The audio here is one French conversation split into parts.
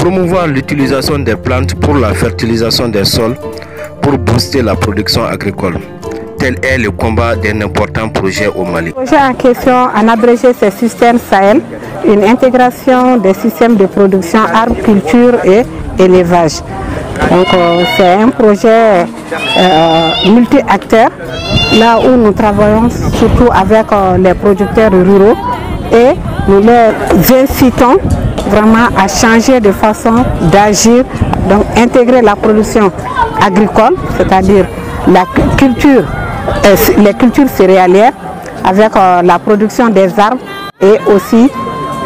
Promouvoir l'utilisation des plantes pour la fertilisation des sols pour booster la production agricole. Tel est le combat d'un important projet au Mali. Le projet en question, en abrégé, c'est Système Sahel, une intégration des systèmes de production, arbres, culture et élevage. Donc c'est un projet multi-acteurs, là où nous travaillons surtout avec les producteurs ruraux et nous les incitons vraiment à changer de façon d'agir, donc intégrer la production agricole, c'est-à-dire la culture, les cultures céréalières avec la production des arbres et aussi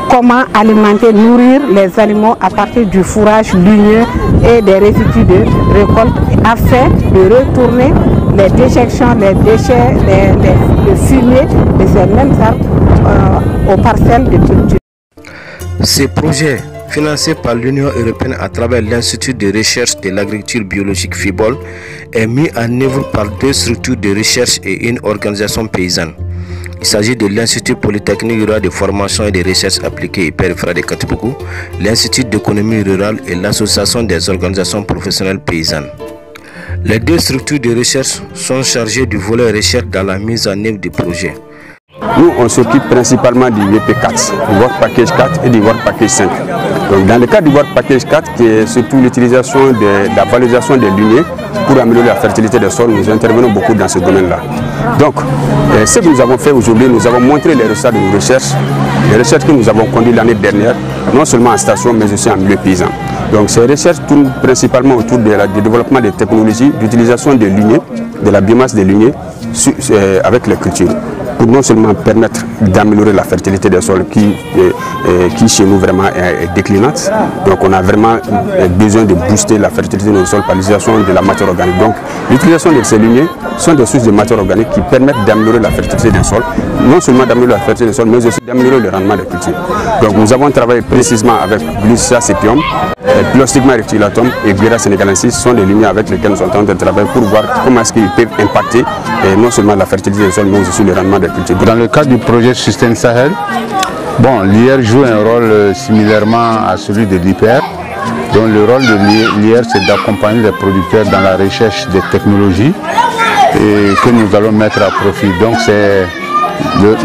comment alimenter, nourrir les animaux à partir du fourrage ligneux et des résidus de récolte afin de retourner les déjections, les déchets, les fumier de ces mêmes arbres aux parcelles de culture. Ces projets, financés par l'Union européenne à travers l'Institut de recherche de l'agriculture biologique FIBOL, est mis en œuvre par 2 structures de recherche et une organisation paysanne. Il s'agit de l'Institut Polytechnique rural de formation et de recherche appliquée Hyper-Ifra de Katibougou, l'Institut d'économie rurale et l'Association des organisations professionnelles paysannes. Les 2 structures de recherche sont chargées du volet recherche dans la mise en œuvre du projet. Nous, on s'occupe principalement du WP4, du Work Package 4 et du Work Package 5. Donc, dans le cas du Work Package 4, qui est surtout l'utilisation de la valorisation des lignées pour améliorer la fertilité des sols, nous intervenons beaucoup dans ce domaine-là. Donc, ce que nous avons fait aujourd'hui, nous avons montré les résultats de nos recherches, les recherches que nous avons conduites l'année dernière, non seulement en station, mais aussi en milieu paysan. Donc, ces recherches tournent principalement autour du développement des technologies d'utilisation des lignées, de la biomasse des lignées avec les cultures, pour non seulement permettre d'améliorer la fertilité des sols qui chez nous vraiment est déclinante. Donc on a vraiment besoin de booster la fertilité des sols par l'utilisation de la matière organique. Donc l'utilisation de ces lignées sont des sources de matière organique qui permettent d'améliorer la fertilité des sols, non seulement d'améliorer la fertilité des sols, mais aussi d'améliorer le rendement des cultures. Donc nous avons travaillé précisément avec Glycia sepium, Plosstigma reticulatum et Guera senegalensis, sont des lignées avec lesquelles nous sommes en train de travailler pour voir comment est-ce qu'ils peuvent impacter non seulement la fertilité des sols, mais aussi le rendement des cultures. Dans le cadre du projet Système Sahel, l'IR joue un rôle similairement à celui de l'IPR. Donc le rôle de l'IR, c'est d'accompagner les producteurs dans la recherche des technologies et que nous allons mettre à profit. Donc c'est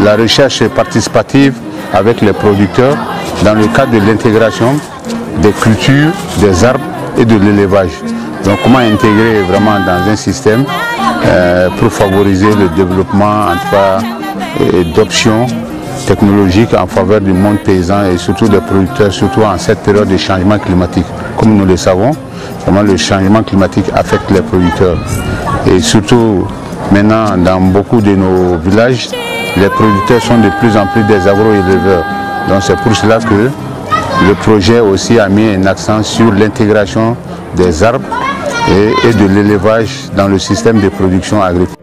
la recherche participative avec les producteurs dans le cadre de l'intégration des cultures, des arbres et de l'élevage. Donc comment intégrer vraiment dans un système pour favoriser le développement en tout cas d'options technologiques en faveur du monde paysan et surtout des producteurs, surtout en cette période de changement climatique. Comme nous le savons, vraiment le changement climatique affecte les producteurs. Et surtout maintenant dans beaucoup de nos villages, les producteurs sont de plus en plus des agro-éleveurs. Donc c'est pour cela que le projet aussi a mis un accent sur l'intégration des arbres et de l'élevage dans le système de production agricole.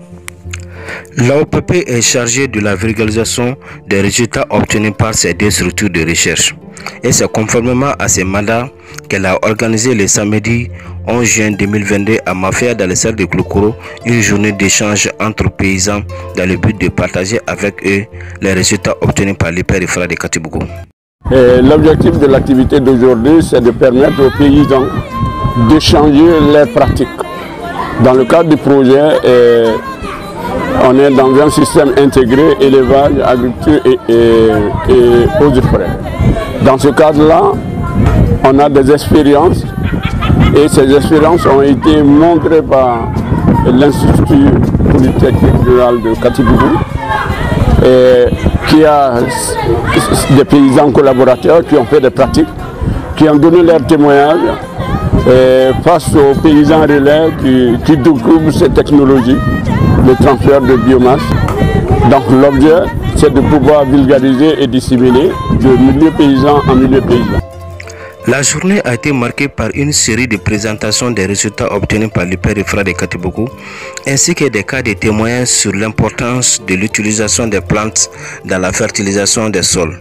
L'AOPP est chargée de la vulgarisation des résultats obtenus par ces 2 structures de recherche. Et c'est conformément à ces mandats qu'elle a organisé le samedi 11 juin 2022 à Mafia dans le cercle de Glokoro une journée d'échange entre paysans dans le but de partager avec eux les résultats obtenus par l'Hyper-Ifra de Katibougou. L'objectif de l'activité d'aujourd'hui, c'est de permettre aux paysans d'échanger leurs pratiques. Dans le cadre du projet, on est dans un système intégré, élevage, agriculture et eaux de forêt. Dans ce cadre-là, on a des expériences et ces expériences ont été montrées par l'Institut Polytechnique rural de Katibougou, qui a des paysans collaborateurs qui ont fait des pratiques, qui ont donné leur témoignage face aux paysans relais qui découvrent ces technologies, le transfert de biomasse. Donc l'objet, c'est de pouvoir vulgariser et disséminer de milieu paysan en milieu paysan. La journée a été marquée par une série de présentations des résultats obtenus par l'Hyper-Ifra de Katibougou, ainsi que des cas de témoignages sur l'importance de l'utilisation des plantes dans la fertilisation des sols.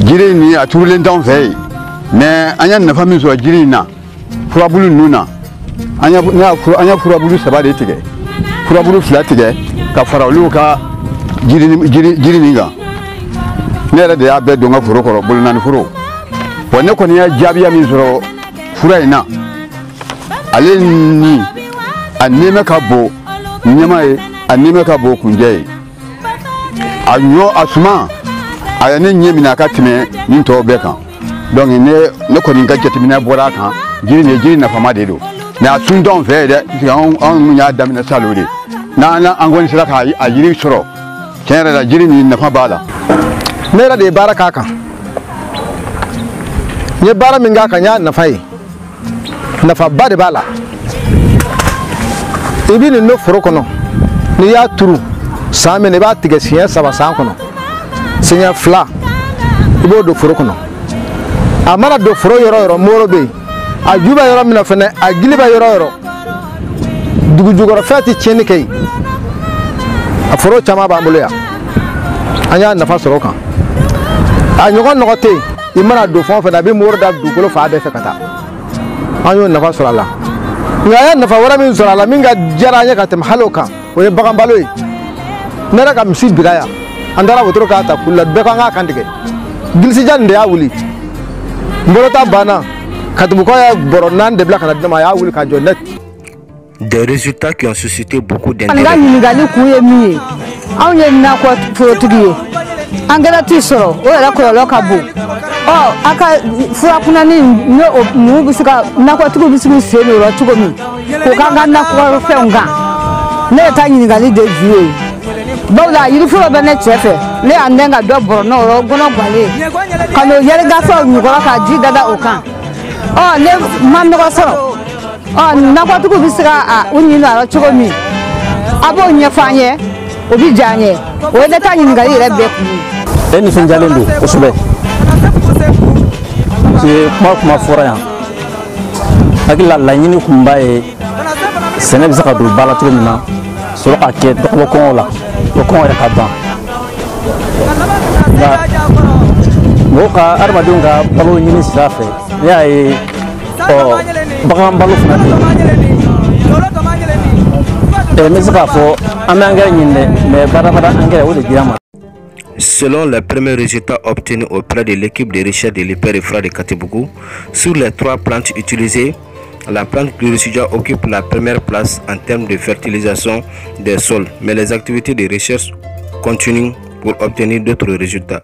jiri ni a turulen t'anw fɛ yen mais an y'a nafa min sɔrɔ jiri in na furabulu ninnu na an y'a furabulu 3 de tigɛ furabulu 2 tigɛ ka fara olu ka jiri nin kan ne yɛrɛ de y'a bɛɛ don n ka foro kɔrɔ bolo 4 foro bon ne kɔni ye jaabiya min sɔrɔ fura in na ale ni a nɛmɛ ka bon ɲɛma ye a nɛmɛ ka bon kunjɛ ye a ɲɔ a suma a ye ne ɲɛ minɛ a ka tɛmɛ nin tɔw bɛɛ kan donc ne kɔni ka jateminɛ bɔra a kan jiri nafama de don mais a sun t'anw fɛ dɛ anw y'a daminɛ salon de n'an kɔni sera k'a yiri sɔrɔ tiɲɛ yɛrɛ la jiri nin nafa b'a la. ne yɛrɛ de ye baara k'a kan n ye baara min k'a kan n y'a nafa ye nafaba de b'a la i bɛ nin don foro kɔnɔ n'i y'a turu san min i b'a tigɛ siɲɛ 3 san kɔnɔ siɲɛ 2 i b'o don foro kɔnɔ a mana don foro yɔrɔ o yɔrɔ mɔɔrɔ bɛ yen a ju bɛ yɔrɔ min na fɛnɛ a gili bɛ yɔrɔ o yɔrɔ dugujukɔrɔfɛn tɛ tiɲɛni kɛ yen a foro caman b'an bolo yan an y'a nafa sɔrɔ o kan a ɲɔgɔn nɔgɔ tɛ yen i mana don fɛn o fɛn na a bɛ mɔɔrɔ da dugukolo fan bɛɛ fɛ ka taa an y'o nafa sɔrɔ a la nka an ye nafa wɛrɛ min sɔrɔ a la min ka diyara an ye ka tɛmɛ hali o kan o ye bagan balo ye ne yɛrɛ ka misi bira yan an taara wotoro k'a ta kulu la bɛɛ ko an k'a kan tigɛ gilisija nin de y'a wuli n bolo ta banna katibukɔ ye bɔrɔ 4 de bila ka na di ne ma a y'a wuli ka jɔ net. Des résultats qui ont suscité beaucoup d'intérêt. An ka ɲininkali kun ye min ye anw ye nakɔ forotigi ye angɛrɛ t'i sɔrɔ o yɛrɛ kɔlɔlɔ ka bon a ka furakunani n'u bɛ se ka nakɔtigiw bɛ se k'u sen don o la cogo min k'o k'an ka nakɔfɛnw kan ne ye taa ɲininkali de ju ye bawo la yiriforo bɛ ne cɛ fɛ ne y'a nɛn ka dɔ bɔrɔ n'o yɔrɔ gɔnɔ guwanlen ka n'o yɛrɛgafɛnw ɲɔgɔn ka ji dada o kan ne ma nɔgɔ sɔrɔ nakɔtigiw bɛ se ka u ɲini a la cogo min a b'o ɲɛfɔ an ye o bɛ diya an ye o ye ne ta ɲininkali yɛrɛ bɛɛ kun ye. E nisɔndiyalen don kosɛbɛ kuma fɔra yan hakili la laɲini kun b'a ye sɛnɛ bɛ se ka don ba la cogo min na sɔrɔ ka kɛ dɔgɔbɔ kɔngɔ la o kɔngɔ yɛrɛ ka ban nka mɔgɔw ka adamadenw ka balo ɲini sira fɛ ne y'a ye bagan balo fana bɛ yen n bɛ se k'a fɔ an bɛ angɛrɛ ɲini dɛ mais badabada angɛrɛ o de dira n ma. Selon les premiers résultats obtenus auprès de l'équipe de recherche de l'hyper-EFRA de Katibougou, sur les 3 plantes utilisées, la plante gluricidia occupe la première place en termes de fertilisation des sols, mais les activités de recherche continuent pour obtenir d'autres résultats.